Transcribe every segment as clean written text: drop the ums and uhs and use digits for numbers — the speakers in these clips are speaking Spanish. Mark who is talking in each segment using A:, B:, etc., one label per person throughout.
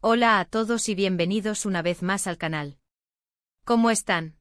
A: Hola a todos y bienvenidos una vez más al canal. ¿Cómo están?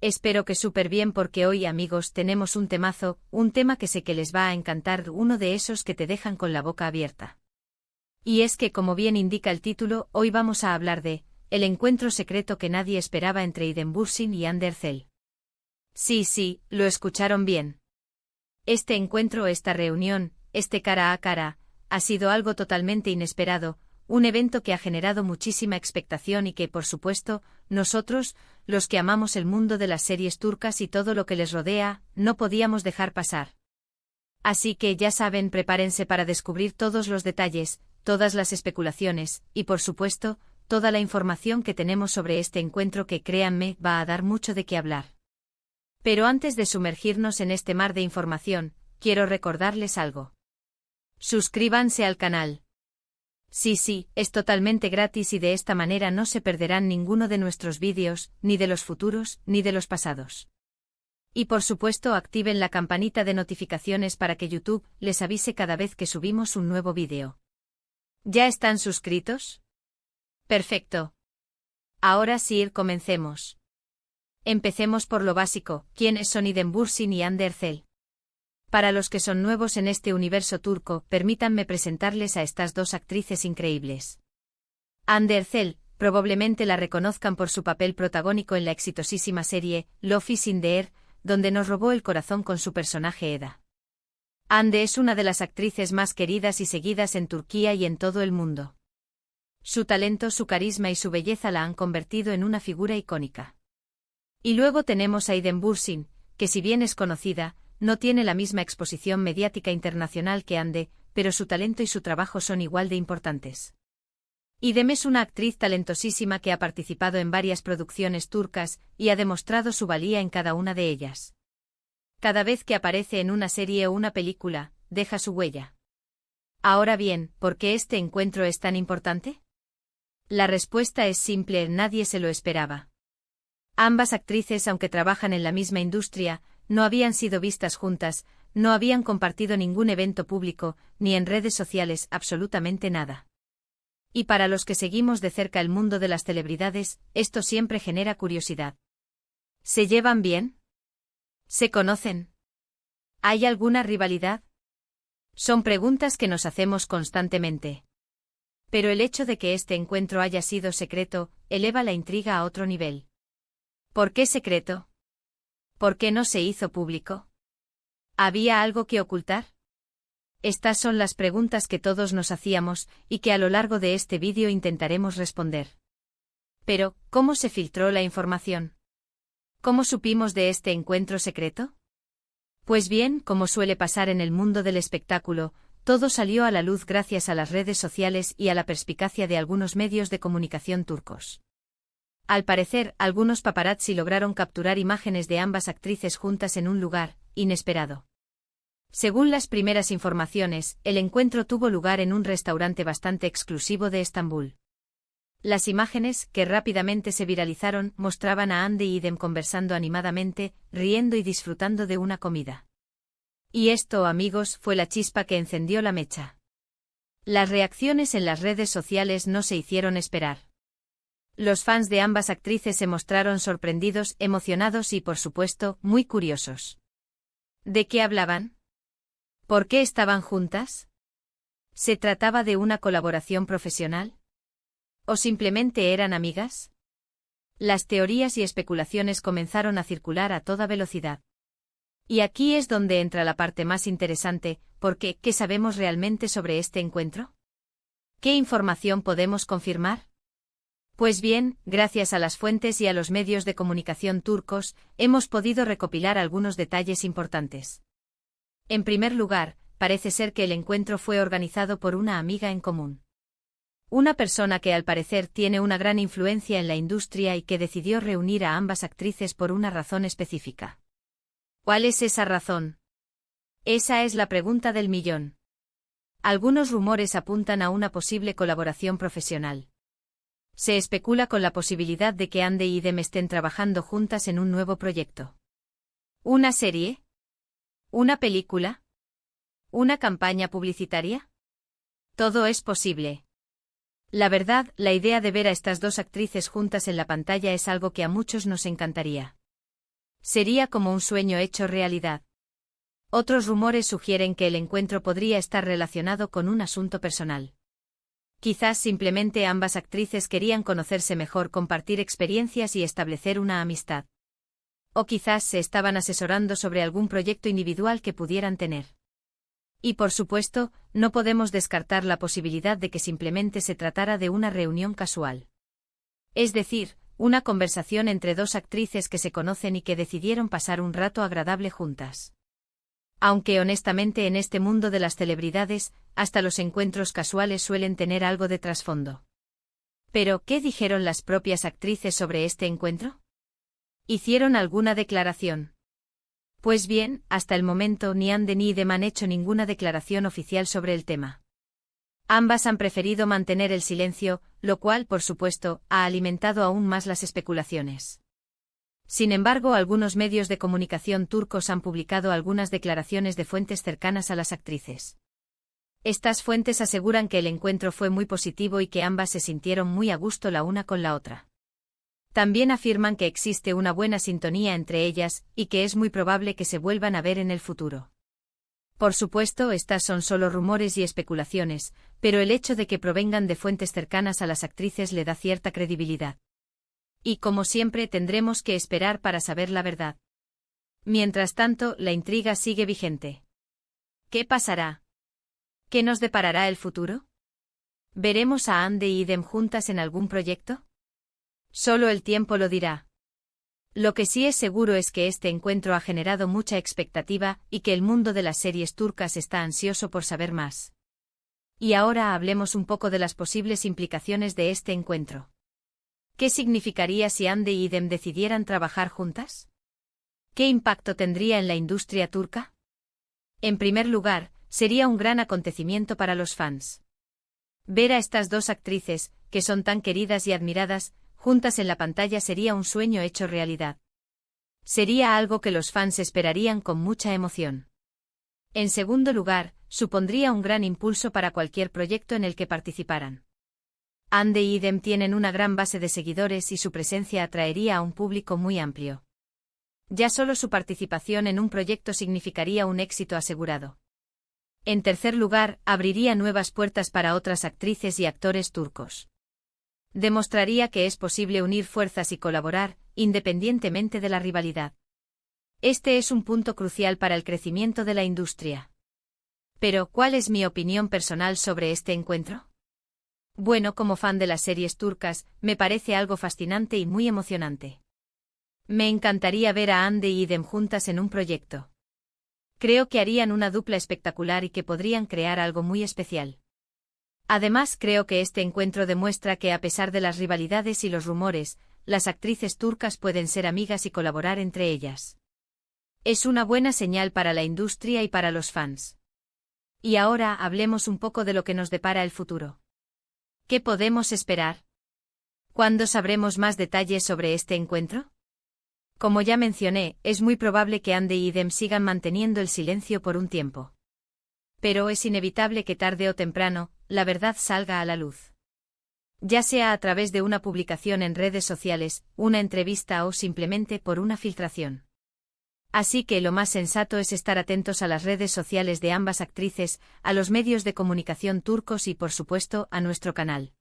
A: Espero que súper bien porque hoy, amigos, tenemos un temazo, un tema que sé que les va a encantar, uno de esos que te dejan con la boca abierta. Y es que, como bien indica el título, hoy vamos a hablar de el encuentro secreto que nadie esperaba entre Iden Bursin y Ander Zell. Sí, lo escucharon bien. Este encuentro, esta reunión, este cara a cara, ha sido algo totalmente inesperado, un evento que ha generado muchísima expectación y que, por supuesto, nosotros, los que amamos el mundo de las series turcas y todo lo que les rodea, no podíamos dejar pasar. Así que ya saben, prepárense para descubrir todos los detalles, todas las especulaciones, y por supuesto, toda la información que tenemos sobre este encuentro que, créanme, va a dar mucho de qué hablar. Pero antes de sumergirnos en este mar de información, quiero recordarles algo. Suscríbanse al canal. Sí, es totalmente gratis y de esta manera no se perderán ninguno de nuestros vídeos, ni de los futuros, ni de los pasados. Y por supuesto activen la campanita de notificaciones para que YouTube les avise cada vez que subimos un nuevo vídeo. ¿Ya están suscritos? Perfecto. Ahora sí, comencemos. Empecemos por lo básico, ¿quiénes son Iden Bursin y Ander Zell? Para los que son nuevos en este universo turco, permítanme presentarles a estas dos actrices increíbles. Ander Zell, probablemente la reconozcan por su papel protagónico en la exitosísima serie Love is in the Air, donde nos robó el corazón con su personaje Eda. Hande es una de las actrices más queridas y seguidas en Turquía y en todo el mundo. Su talento, su carisma y su belleza la han convertido en una figura icónica. Y luego tenemos a Iden Bursin, que si bien es conocida, no tiene la misma exposición mediática internacional que Hande, pero su talento y su trabajo son igual de importantes. Idem es una actriz talentosísima que ha participado en varias producciones turcas y ha demostrado su valía en cada una de ellas. Cada vez que aparece en una serie o una película, deja su huella. Ahora bien, ¿por qué este encuentro es tan importante? La respuesta es simple, nadie se lo esperaba. Ambas actrices, aunque trabajan en la misma industria, no habían sido vistas juntas, no habían compartido ningún evento público, ni en redes sociales, absolutamente nada. Y para los que seguimos de cerca el mundo de las celebridades, esto siempre genera curiosidad. ¿Se llevan bien? ¿Se conocen? ¿Hay alguna rivalidad? Son preguntas que nos hacemos constantemente. Pero el hecho de que este encuentro haya sido secreto, eleva la intriga a otro nivel. ¿Por qué secreto? ¿Por qué no se hizo público? ¿Había algo que ocultar? Estas son las preguntas que todos nos hacíamos, y que a lo largo de este vídeo intentaremos responder. Pero, ¿cómo se filtró la información? ¿Cómo supimos de este encuentro secreto? Pues bien, como suele pasar en el mundo del espectáculo, todo salió a la luz gracias a las redes sociales y a la perspicacia de algunos medios de comunicación turcos. Al parecer, algunos paparazzi lograron capturar imágenes de ambas actrices juntas en un lugar inesperado. Según las primeras informaciones, el encuentro tuvo lugar en un restaurante bastante exclusivo de Estambul. Las imágenes, que rápidamente se viralizaron, mostraban a Hande y Idem conversando animadamente, riendo y disfrutando de una comida. Y esto, amigos, fue la chispa que encendió la mecha. Las reacciones en las redes sociales no se hicieron esperar. Los fans de ambas actrices se mostraron sorprendidos, emocionados y, por supuesto, muy curiosos. ¿De qué hablaban? ¿Por qué estaban juntas? ¿Se trataba de una colaboración profesional? ¿O simplemente eran amigas? Las teorías y especulaciones comenzaron a circular a toda velocidad. Y aquí es donde entra la parte más interesante, porque, ¿qué sabemos realmente sobre este encuentro? ¿Qué información podemos confirmar? Pues bien, gracias a las fuentes y a los medios de comunicación turcos, hemos podido recopilar algunos detalles importantes. En primer lugar, parece ser que el encuentro fue organizado por una amiga en común. Una persona que al parecer tiene una gran influencia en la industria y que decidió reunir a ambas actrices por una razón específica. ¿Cuál es esa razón? Esa es la pregunta del millón. Algunos rumores apuntan a una posible colaboración profesional. Se especula con la posibilidad de que Hande y Idem estén trabajando juntas en un nuevo proyecto. ¿Una serie? ¿Una película? ¿Una campaña publicitaria? Todo es posible. La verdad, la idea de ver a estas dos actrices juntas en la pantalla es algo que a muchos nos encantaría. Sería como un sueño hecho realidad. Otros rumores sugieren que el encuentro podría estar relacionado con un asunto personal. Quizás simplemente ambas actrices querían conocerse mejor, compartir experiencias y establecer una amistad. O quizás se estaban asesorando sobre algún proyecto individual que pudieran tener. Y por supuesto, no podemos descartar la posibilidad de que simplemente se tratara de una reunión casual. Es decir, una conversación entre dos actrices que se conocen y que decidieron pasar un rato agradable juntas. Aunque honestamente en este mundo de las celebridades, hasta los encuentros casuales suelen tener algo de trasfondo. Pero, ¿qué dijeron las propias actrices sobre este encuentro? ¿Hicieron alguna declaración? Pues bien, hasta el momento ni Anne ni Idem han hecho ninguna declaración oficial sobre el tema. Ambas han preferido mantener el silencio, lo cual, por supuesto, ha alimentado aún más las especulaciones. Sin embargo, algunos medios de comunicación turcos han publicado algunas declaraciones de fuentes cercanas a las actrices. Estas fuentes aseguran que el encuentro fue muy positivo y que ambas se sintieron muy a gusto la una con la otra. También afirman que existe una buena sintonía entre ellas y que es muy probable que se vuelvan a ver en el futuro. Por supuesto, estas son solo rumores y especulaciones, pero el hecho de que provengan de fuentes cercanas a las actrices le da cierta credibilidad. Y como siempre tendremos que esperar para saber la verdad. Mientras tanto, la intriga sigue vigente. ¿Qué pasará? ¿Qué nos deparará el futuro? ¿Veremos a Anne y Idem juntas en algún proyecto? Solo el tiempo lo dirá. Lo que sí es seguro es que este encuentro ha generado mucha expectativa y que el mundo de las series turcas está ansioso por saber más. Y ahora hablemos un poco de las posibles implicaciones de este encuentro. ¿Qué significaría si Anne y Idem decidieran trabajar juntas? ¿Qué impacto tendría en la industria turca? En primer lugar, sería un gran acontecimiento para los fans. Ver a estas dos actrices, que son tan queridas y admiradas, juntas en la pantalla sería un sueño hecho realidad. Sería algo que los fans esperarían con mucha emoción. En segundo lugar, supondría un gran impulso para cualquier proyecto en el que participaran. Anne y Idem tienen una gran base de seguidores y su presencia atraería a un público muy amplio. Ya solo su participación en un proyecto significaría un éxito asegurado. En tercer lugar, abriría nuevas puertas para otras actrices y actores turcos. Demostraría que es posible unir fuerzas y colaborar, independientemente de la rivalidad. Este es un punto crucial para el crecimiento de la industria. Pero, ¿cuál es mi opinión personal sobre este encuentro? Bueno, como fan de las series turcas, me parece algo fascinante y muy emocionante. Me encantaría ver a Anne y Idem juntas en un proyecto. Creo que harían una dupla espectacular y que podrían crear algo muy especial. Además, creo que este encuentro demuestra que a pesar de las rivalidades y los rumores, las actrices turcas pueden ser amigas y colaborar entre ellas. Es una buena señal para la industria y para los fans. Y ahora hablemos un poco de lo que nos depara el futuro. ¿Qué podemos esperar? ¿Cuándo sabremos más detalles sobre este encuentro? Como ya mencioné, es muy probable que Anne y Idem sigan manteniendo el silencio por un tiempo. Pero es inevitable que tarde o temprano, la verdad salga a la luz. Ya sea a través de una publicación en redes sociales, una entrevista o simplemente por una filtración. Así que lo más sensato es estar atentos a las redes sociales de ambas actrices, a los medios de comunicación turcos y por supuesto a nuestro canal.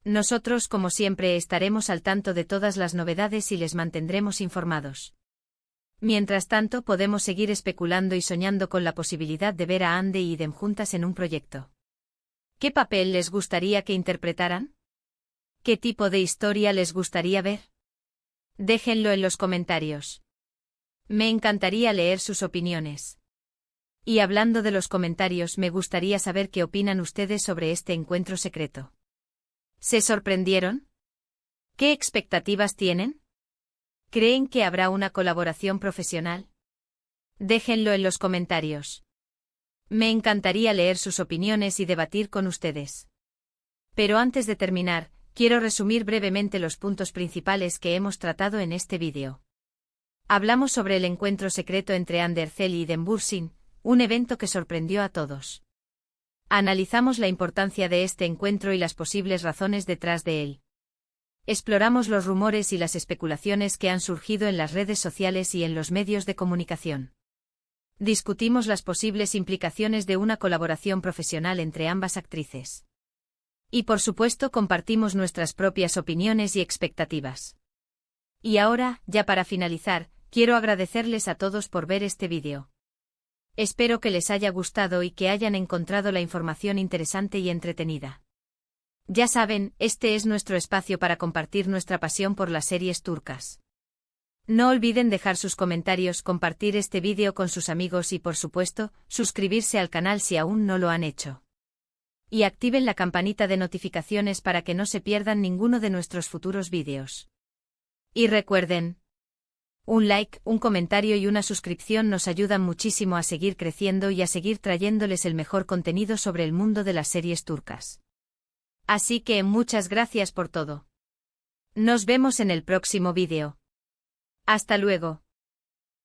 A: Nosotros, como siempre, estaremos al tanto de todas las novedades y les mantendremos informados. Mientras tanto, podemos seguir especulando y soñando con la posibilidad de ver a Anne y Idem juntas en un proyecto. ¿Qué papel les gustaría que interpretaran? ¿Qué tipo de historia les gustaría ver? Déjenlo en los comentarios. Me encantaría leer sus opiniones. Y hablando de los comentarios, me gustaría saber qué opinan ustedes sobre este encuentro secreto. ¿Se sorprendieron? ¿Qué expectativas tienen? ¿Creen que habrá una colaboración profesional? Déjenlo en los comentarios. Me encantaría leer sus opiniones y debatir con ustedes. Pero antes de terminar, quiero resumir brevemente los puntos principales que hemos tratado en este vídeo. Hablamos sobre el encuentro secreto entre Hande Erçel y Idem Bürsin, un evento que sorprendió a todos. Analizamos la importancia de este encuentro y las posibles razones detrás de él. Exploramos los rumores y las especulaciones que han surgido en las redes sociales y en los medios de comunicación. Discutimos las posibles implicaciones de una colaboración profesional entre ambas actrices. Y por supuesto compartimos nuestras propias opiniones y expectativas. Y ahora, ya para finalizar, quiero agradecerles a todos por ver este vídeo. Espero que les haya gustado y que hayan encontrado la información interesante y entretenida. Ya saben, este es nuestro espacio para compartir nuestra pasión por las series turcas. No olviden dejar sus comentarios, compartir este vídeo con sus amigos y por supuesto, suscribirse al canal si aún no lo han hecho. Y activen la campanita de notificaciones para que no se pierdan ninguno de nuestros futuros vídeos. Y recuerden, un like, un comentario y una suscripción nos ayudan muchísimo a seguir creciendo y a seguir trayéndoles el mejor contenido sobre el mundo de las series turcas. Así que muchas gracias por todo. Nos vemos en el próximo vídeo. Hasta luego.